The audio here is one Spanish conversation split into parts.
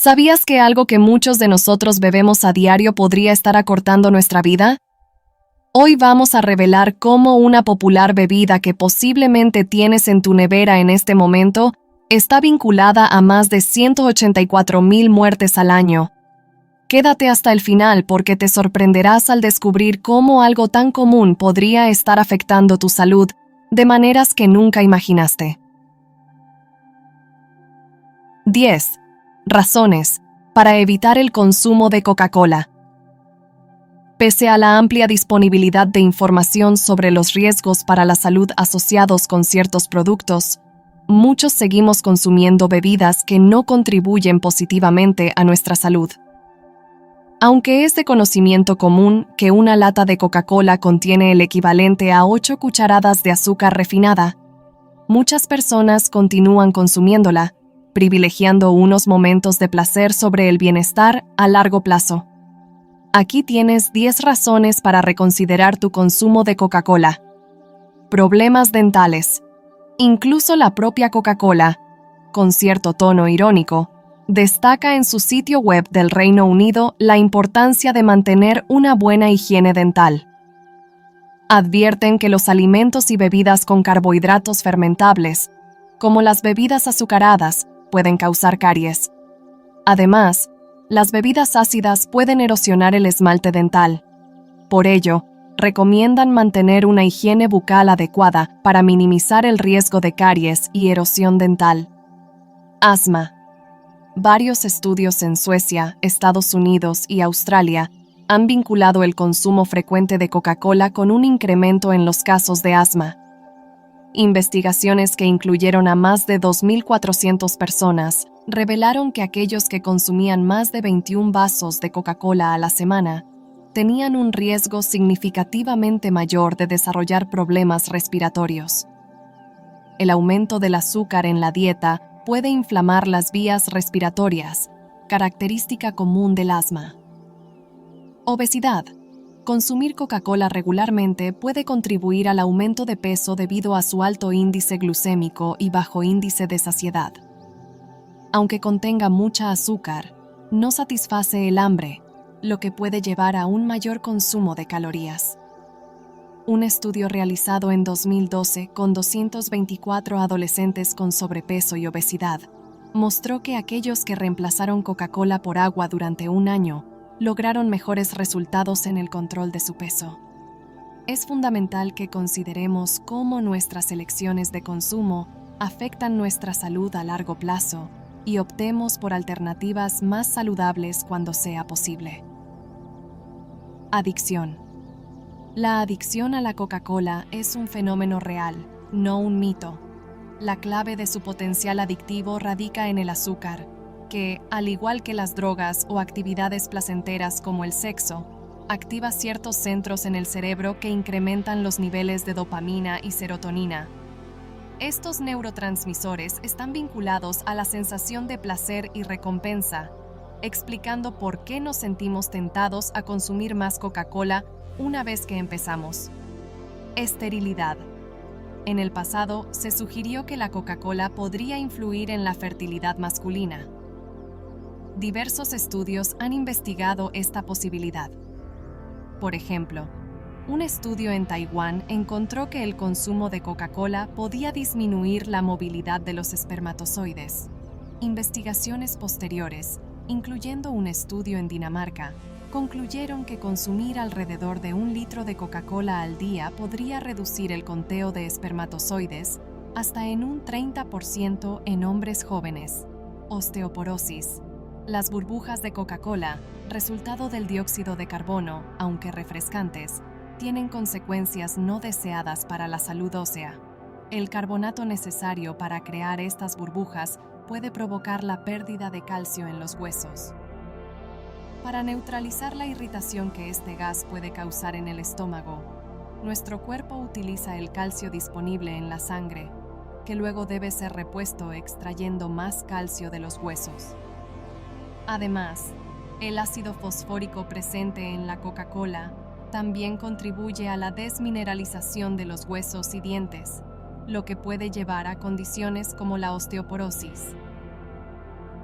¿Sabías que algo que muchos de nosotros bebemos a diario podría estar acortando nuestra vida? Hoy vamos a revelar cómo una popular bebida que posiblemente tienes en tu nevera en este momento está vinculada a más de 184,000 muertes al año. Quédate hasta el final porque te sorprenderás al descubrir cómo algo tan común podría estar afectando tu salud de maneras que nunca imaginaste. 10. Razones para evitar el consumo de Coca-Cola. Pese a la amplia disponibilidad de información sobre los riesgos para la salud asociados con ciertos productos, muchos seguimos consumiendo bebidas que no contribuyen positivamente a nuestra salud. Aunque es de conocimiento común que una lata de Coca-Cola contiene el equivalente a 8 cucharadas de azúcar refinada, muchas personas continúan consumiéndola, privilegiando unos momentos de placer sobre el bienestar a largo plazo. Aquí tienes 10 razones para reconsiderar tu consumo de Coca-Cola. Problemas dentales. Incluso la propia Coca-Cola, con cierto tono irónico, destaca en su sitio web del Reino Unido la importancia de mantener una buena higiene dental. Advierten que los alimentos y bebidas con carbohidratos fermentables, como las bebidas azucaradas, pueden causar caries. Además, las bebidas ácidas pueden erosionar el esmalte dental. Por ello, recomiendan mantener una higiene bucal adecuada para minimizar el riesgo de caries y erosión dental. Asma. Varios estudios en Suecia, Estados Unidos y Australia han vinculado el consumo frecuente de Coca-Cola con un incremento en los casos de asma. Investigaciones que incluyeron a más de 2,400 personas revelaron que aquellos que consumían más de 21 vasos de Coca-Cola a la semana tenían un riesgo significativamente mayor de desarrollar problemas respiratorios. El aumento del azúcar en la dieta puede inflamar las vías respiratorias, característica común del asma. Obesidad. Consumir Coca-Cola regularmente puede contribuir al aumento de peso debido a su alto índice glucémico y bajo índice de saciedad. Aunque contenga mucha azúcar, no satisface el hambre, lo que puede llevar a un mayor consumo de calorías. Un estudio realizado en 2012 con 224 adolescentes con sobrepeso y obesidad mostró que aquellos que reemplazaron Coca-Cola por agua durante un año lograron mejores resultados en el control de su peso. Es fundamental que consideremos cómo nuestras elecciones de consumo afectan nuestra salud a largo plazo y optemos por alternativas más saludables cuando sea posible. Adicción. La adicción a la Coca-Cola es un fenómeno real, no un mito. La clave de su potencial adictivo radica en el azúcar, que, al igual que las drogas o actividades placenteras como el sexo, activa ciertos centros en el cerebro que incrementan los niveles de dopamina y serotonina. Estos neurotransmisores están vinculados a la sensación de placer y recompensa, explicando por qué nos sentimos tentados a consumir más Coca-Cola una vez que empezamos. Esterilidad. En el pasado, se sugirió que la Coca-Cola podría influir en la fertilidad masculina. Diversos estudios han investigado esta posibilidad. Por ejemplo, un estudio en Taiwán encontró que el consumo de Coca-Cola podía disminuir la movilidad de los espermatozoides. Investigaciones posteriores, incluyendo un estudio en Dinamarca, concluyeron que consumir alrededor de 1 litro de Coca-Cola al día podría reducir el conteo de espermatozoides hasta en un 30% en hombres jóvenes. Osteoporosis. Las burbujas de Coca-Cola, resultado del dióxido de carbono, aunque refrescantes, tienen consecuencias no deseadas para la salud ósea. El carbonato necesario para crear estas burbujas puede provocar la pérdida de calcio en los huesos. Para neutralizar la irritación que este gas puede causar en el estómago, nuestro cuerpo utiliza el calcio disponible en la sangre, que luego debe ser repuesto extrayendo más calcio de los huesos. Además, el ácido fosfórico presente en la Coca-Cola también contribuye a la desmineralización de los huesos y dientes, lo que puede llevar a condiciones como la osteoporosis.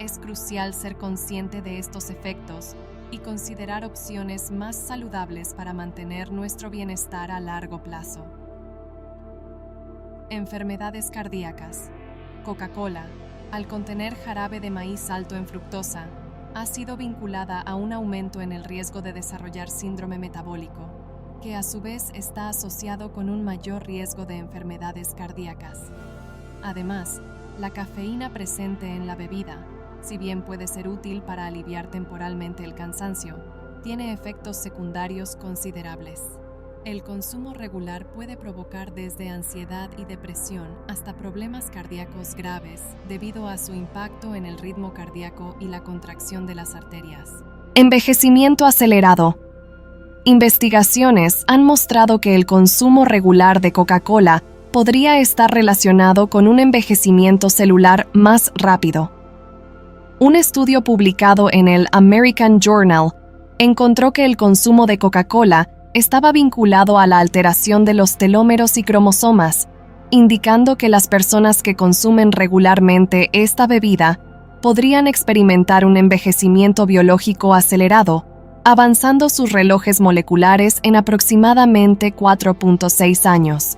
Es crucial ser consciente de estos efectos y considerar opciones más saludables para mantener nuestro bienestar a largo plazo. Enfermedades cardíacas. Coca-Cola, al contener jarabe de maíz alto en fructosa, ha sido vinculada a un aumento en el riesgo de desarrollar síndrome metabólico, que a su vez está asociado con un mayor riesgo de enfermedades cardíacas. Además, la cafeína presente en la bebida, si bien puede ser útil para aliviar temporalmente el cansancio, tiene efectos secundarios considerables. El consumo regular puede provocar desde ansiedad y depresión hasta problemas cardíacos graves debido a su impacto en el ritmo cardíaco y la contracción de las arterias. Envejecimiento acelerado. Investigaciones han mostrado que el consumo regular de Coca-Cola podría estar relacionado con un envejecimiento celular más rápido. Un estudio publicado en el American Journal encontró que el consumo de Coca-Cola estaba vinculado a la alteración de los telómeros y cromosomas, indicando que las personas que consumen regularmente esta bebida podrían experimentar un envejecimiento biológico acelerado, avanzando sus relojes moleculares en aproximadamente 4.6 años.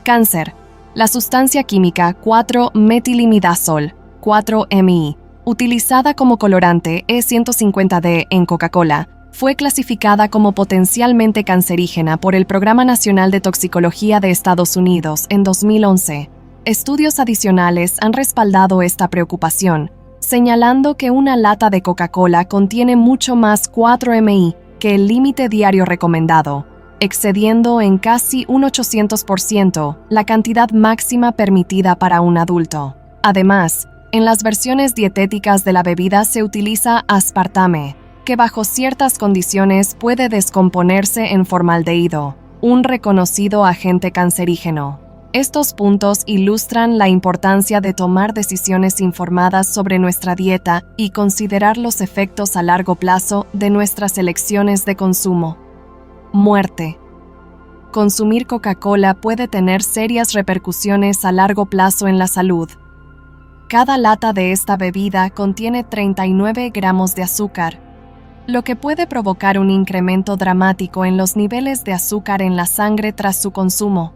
Cáncer. La sustancia química 4-metilimidazol, 4-MI, utilizada como colorante E150D en Coca-Cola, fue clasificada como potencialmente cancerígena por el Programa Nacional de Toxicología de Estados Unidos en 2011. Estudios adicionales han respaldado esta preocupación, señalando que una lata de Coca-Cola contiene mucho más 4-MI que el límite diario recomendado, excediendo en casi un 800% la cantidad máxima permitida para un adulto. Además, en las versiones dietéticas de la bebida se utiliza aspartame, que bajo ciertas condiciones puede descomponerse en formaldehído, un reconocido agente cancerígeno. Estos puntos ilustran la importancia de tomar decisiones informadas sobre nuestra dieta y considerar los efectos a largo plazo de nuestras elecciones de consumo. Muerte. Consumir Coca-Cola puede tener serias repercusiones a largo plazo en la salud. Cada lata de esta bebida contiene 39 gramos de azúcar, lo que puede provocar un incremento dramático en los niveles de azúcar en la sangre tras su consumo.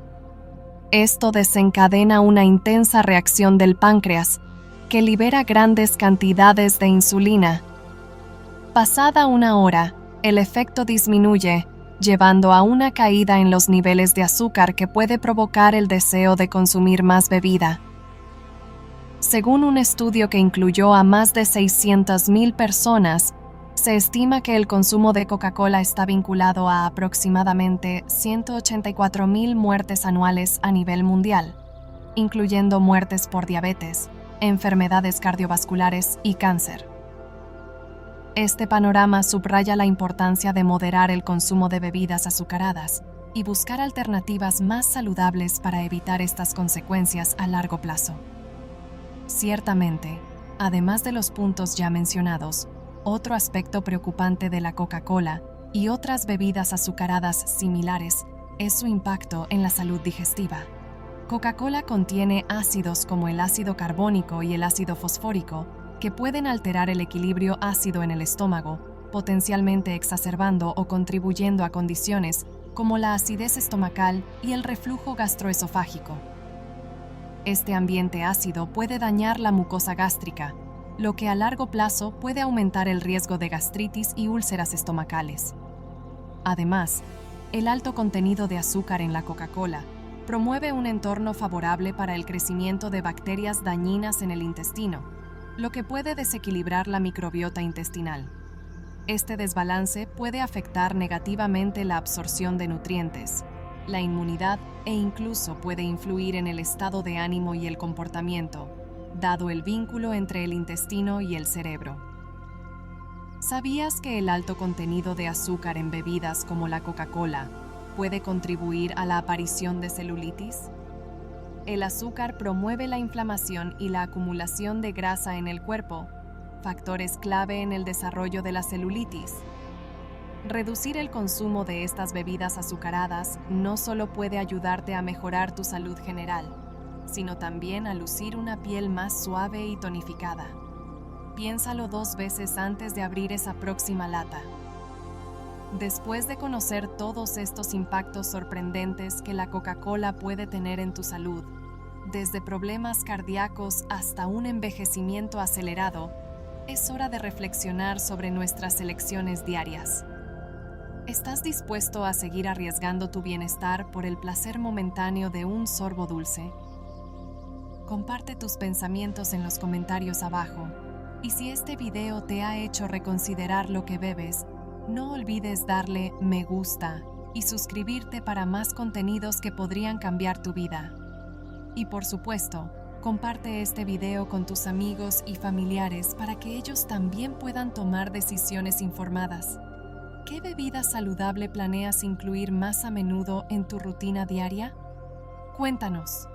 Esto desencadena una intensa reacción del páncreas, que libera grandes cantidades de insulina. Pasada una hora, el efecto disminuye, llevando a una caída en los niveles de azúcar que puede provocar el deseo de consumir más bebida. Según un estudio que incluyó a más de 600,000 personas, se estima que el consumo de Coca-Cola está vinculado a aproximadamente 184,000 muertes anuales a nivel mundial, incluyendo muertes por diabetes, enfermedades cardiovasculares y cáncer. Este panorama subraya la importancia de moderar el consumo de bebidas azucaradas y buscar alternativas más saludables para evitar estas consecuencias a largo plazo. Ciertamente, además de los puntos ya mencionados, otro aspecto preocupante de la Coca-Cola y otras bebidas azucaradas similares es su impacto en la salud digestiva. Coca-Cola contiene ácidos como el ácido carbónico y el ácido fosfórico que pueden alterar el equilibrio ácido en el estómago, potencialmente exacerbando o contribuyendo a condiciones como la acidez estomacal y el reflujo gastroesofágico. Este ambiente ácido puede dañar la mucosa gástrica, lo que a largo plazo puede aumentar el riesgo de gastritis y úlceras estomacales. Además, el alto contenido de azúcar en la Coca-Cola promueve un entorno favorable para el crecimiento de bacterias dañinas en el intestino, lo que puede desequilibrar la microbiota intestinal. Este desbalance puede afectar negativamente la absorción de nutrientes, la inmunidad e incluso puede influir en el estado de ánimo y el comportamiento, dado el vínculo entre el intestino y el cerebro. ¿Sabías que el alto contenido de azúcar en bebidas como la Coca-Cola puede contribuir a la aparición de celulitis? El azúcar promueve la inflamación y la acumulación de grasa en el cuerpo, factores clave en el desarrollo de la celulitis. Reducir el consumo de estas bebidas azucaradas no solo puede ayudarte a mejorar tu salud general, sino también a lucir una piel más suave y tonificada. Piénsalo 2 veces antes de abrir esa próxima lata. Después de conocer todos estos impactos sorprendentes que la Coca-Cola puede tener en tu salud, desde problemas cardíacos hasta un envejecimiento acelerado, es hora de reflexionar sobre nuestras elecciones diarias. ¿Estás dispuesto a seguir arriesgando tu bienestar por el placer momentáneo de un sorbo dulce? Comparte tus pensamientos en los comentarios abajo, y si este video te ha hecho reconsiderar lo que bebes, no olvides darle me gusta y suscribirte para más contenidos que podrían cambiar tu vida. Y por supuesto, comparte este video con tus amigos y familiares para que ellos también puedan tomar decisiones informadas. ¿Qué bebida saludable planeas incluir más a menudo en tu rutina diaria? Cuéntanos.